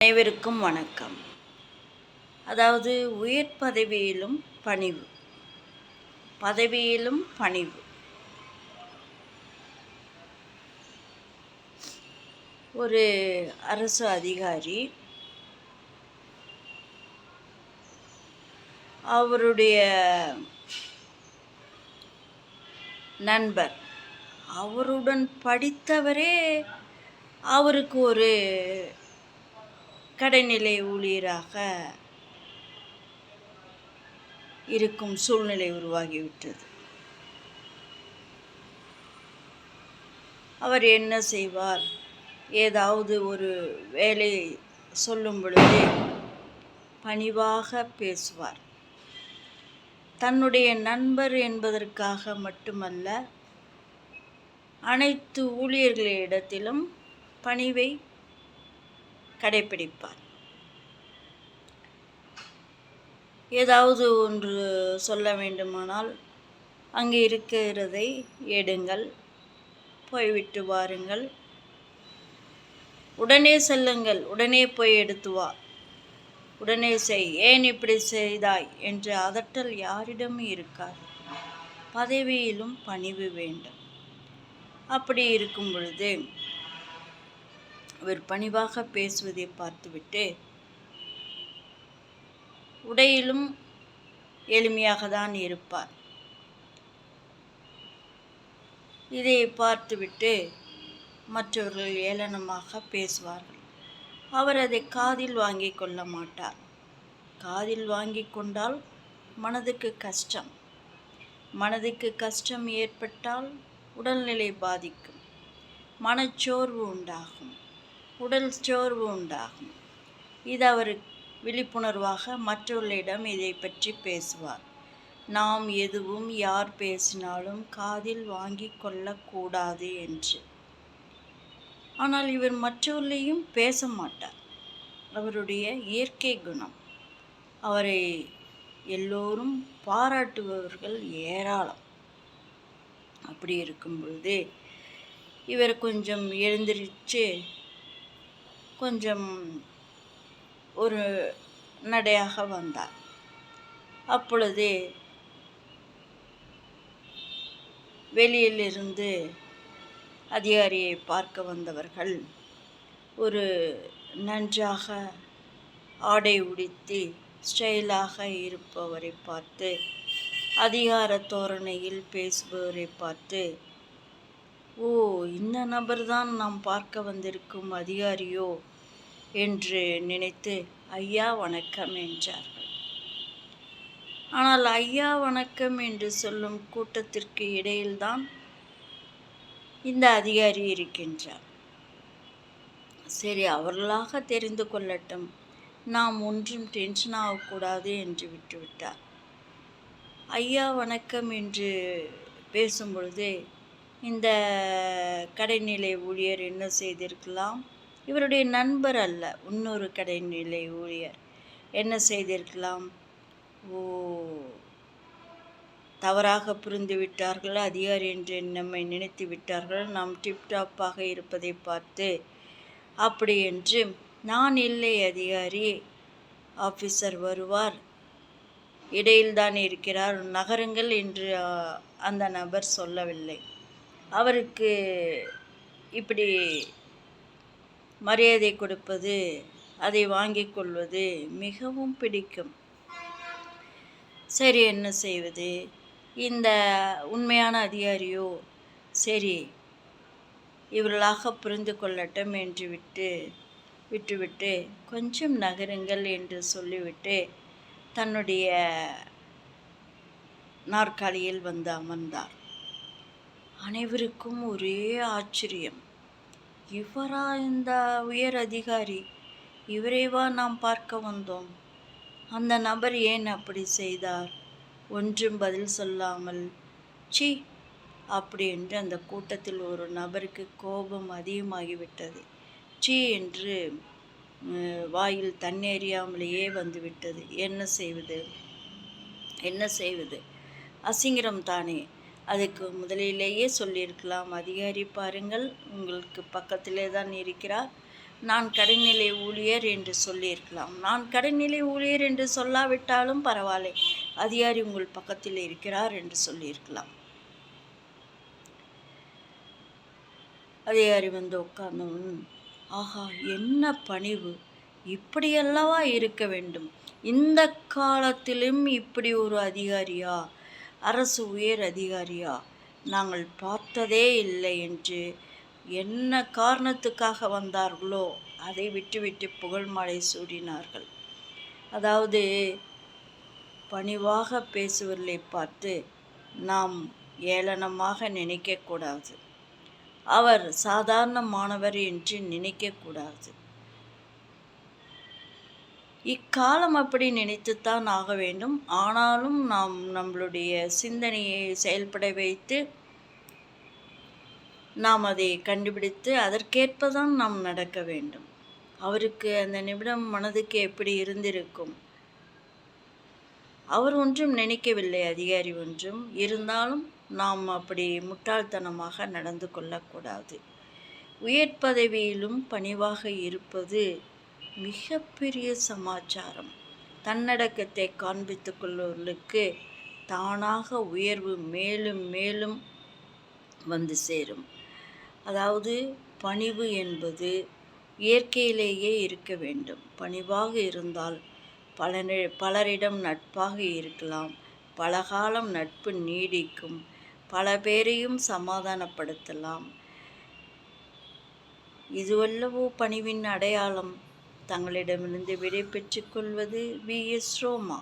அனைவருக்கும் வணக்கம். அதாவது உயர் பதவியிலும் பணிவு. பதவியிலும் பணிவு. ஒரு அரசு அதிகாரி அவருடைய நண்பர், அவருடன் படித்தவரே அவருக்கு ஒரு கடைநிலை ஊழியராக இருக்கும் சூழ்நிலை உருவாகிவிட்டது. அவர் என்ன செய்வார்? ஏதாவது ஒரு வேலை சொல்லும் பொழுது பணிவாக பேசுவார். தன்னுடைய நண்பர் என்பதற்காக மட்டுமல்ல, அனைத்து ஊழியர்களிடத்திலும் பணிவை கடைப்பிடிப்பார். ஏதாவது ஒன்று சொல்ல வேண்டுமானால், அங்கே இருக்கிறதை எடுங்கள், போய்விட்டு வாருங்கள், உடனே செல்லுங்கள், உடனே போய் எடுத்து வா, உடனே செய், ஏன் இப்படி செய்தாய் என்று அதட்டல் யாரிடமும் இருக்காது. பதவியிலும் பணிவு வேண்டும். அப்படி இருக்கும் பொழுது அவர் பணிவாக பேசுவதை பார்த்துவிட்டு, உடையிலும் எளிமையாக தான் இருப்பார். இதை பார்த்துவிட்டு மற்றவர்கள் ஏளனமாக பேசுவார்கள். அவர் அதை காதில் வாங்கி கொள்ள மாட்டார். காதில் வாங்கி கொண்டால் மனதுக்கு கஷ்டம். மனதுக்கு கஷ்டம் ஏற்பட்டால் உடல்நிலை பாதிக்கும், மனச்சோர்வு உண்டாகும், உடல் சோர்வு உண்டாகும். இது அவர் விழிப்புணர்வாக மற்றவர்களிடம் இதை பற்றி பேசுவார். நாம் எதுவும் யார் பேசினாலும் காதில் வாங்கி கொள்ளக்கூடாது என்று. ஆனால் இவர் மற்றவர்களையும் பேச மாட்டார். அவருடைய இயற்கை குணம். அவரை எல்லோரும் பாராட்டுபவர்கள் ஏராளம். அப்படி இருக்கும் பொழுது இவர் கொஞ்சம் எழுந்திருச்சு கொஞ்சம் ஒரு நடையாக வந்தார். அப்பொழுது வெளியிலிருந்து அதிகாரியை பார்க்க வந்தவர்கள் ஒரு நன்றாக ஆடை உடுத்தி ஸ்டைலாக இருப்பவரை பார்த்து, அதிகார தோரணையில் பேசுபவரை பார்த்து, ஓ, இந்த நபர்தான் நாம் பார்க்க வந்திருக்கும் அதிகாரியோ என்று நினைத்து ஐயா வணக்கம் என்றார்கள். ஆனால் ஐயா வணக்கம் என்று சொல்லும் கூட்டத்திற்கு இடையில்தான் இந்த அதிகாரி இருக்கின்றார். சரி, அவர்களாக தெரிந்து கொள்ளட்டும், நாம் ஒன்றும் டென்ஷன் ஆகக்கூடாது என்று விட்டுவிட்டார். ஐயா வணக்கம் என்று பேசும் பொழுது இந்த கடைநிலை ஊழியர் என்ன செய்திருக்கலாம்? இவருடைய நண்பர் அல்ல, இன்னொரு கடைநிலை ஊழியர் என்ன செய்திருக்கலாம்? ஓ, தவறாக புரிந்து விட்டார்கள், அதிகாரி என்று நம்மை நினைத்து விட்டார்கள், நாம் டிப்டாப்பாக இருப்பதை பார்த்து. அப்படி என்று, நான் இல்லை அதிகாரி, ஆஃபீஸர் வருவார், இடையில்தான் இருக்கிறார், நகருங்கள் என்று அந்த நபர் சொல்லவில்லை. அவருக்கு இப்படி மரியாதை கொடுப்பது, அதை வாங்கிக் கொள்வது மிகவும் பிடிக்கும். சரி, என்ன செய்வது? இந்த உண்மையான அதிகாரியோ சரி இவர்களாக புரிந்து கொள்ளட்டும் என்று விட்டுவிட்டு கொஞ்சம் நகருங்கள் என்று சொல்லிவிட்டு தன்னுடைய நாற்காலியில் வந்து அமர்ந்தார். அனைவருக்கும் ஒரே ஆச்சரியம். இவரா இந்த உயர் அதிகாரி? இவரைவா நாம் பார்க்க வந்தோம்? அந்த நபர் ஏன் அப்படி செய்தார்? ஒன்றும் பதில் சொல்லாமல் சி அப்படி என்று அந்த கூட்டத்தில் ஒரு நபருக்கு கோபம் அதிகமாகிவிட்டது. சி என்று வாயில் தண்ணேறியாமலேயே வந்துவிட்டது. என்ன செய்வது? அசிங்கரம் தானே. அதுக்கு முதலிலேயே சொல்லியிருக்கலாம், அதிகாரி பாருங்கள், உங்களுக்கு பக்கத்திலே தான் இருக்கிறார், நான் கடைநிலை ஊழியர் என்று சொல்லியிருக்கலாம். நான் கடைநிலை ஊழியர் என்று சொல்லாவிட்டாலும் பரவாயில்லை, அதிகாரி உங்கள் பக்கத்தில் இருக்கிறார் என்று சொல்லியிருக்கலாம். அதிகாரி வந்து உட்கார்ந்தவன், ஆஹா என்ன பணிவு, இப்படியல்லவா இருக்க வேண்டும், இந்த காலத்திலும் இப்படி ஒரு அதிகாரியா, அரசு உயர் அதிகாரியா நாங்கள் பார்த்ததே இல்லை என்று என்ன காரணத்துக்காக வந்தார்களோ அதை விட்டுவிட்டு புகழ் மாலை சூடினார்கள். அதாவது பணிவாக பேசுவதை பார்த்து நாம் ஏளனமாக நினைக்கக்கூடாது, அவர் சாதாரணமானவர் என்று நினைக்கக்கூடாது. இக்காலம் அப்படி நினைத்துத்தான் ஆக வேண்டும். ஆனாலும் நாம் நம்மளுடைய சிந்தனையை செயல்பட வைத்து நாம் அதை கண்டுபிடித்து அதற்கேற்பதான் நாம் நடக்க வேண்டும். அவருக்கு அந்த நிமிடம் மனதுக்கு எப்படி இருந்திருக்கும்? அவர் ஒன்றும் நினைக்கவில்லை, அதிகாரி ஒன்றும். இருந்தாலும் நாம் அப்படி முட்டாள்தனமாக நடந்து கொள்ளக்கூடாது. உயர் பதவியிலும் பணிவாக இருப்பது மிகப்பெரிய சமாச்சாரம். தன்னடக்கத்தை காண்பித்து கொள்வர்களுக்கு தானாக உயர்வு மேலும் மேலும் வந்து சேரும். அதாவது பணிவு என்பது இயற்கையிலேயே இருக்க வேண்டும். பணிவாக இருந்தால் பலரிடம் நட்பாக இருக்கலாம், பல காலம் நட்பு நீடிக்கும், பல பேரையும் சமாதானப்படுத்தலாம். இதுவல்லவோ பணிவின் அடையாளம். தங்களிடமிருந்து விடை பெற்றுக் கொள்வது வி.எஸ். ரோமா.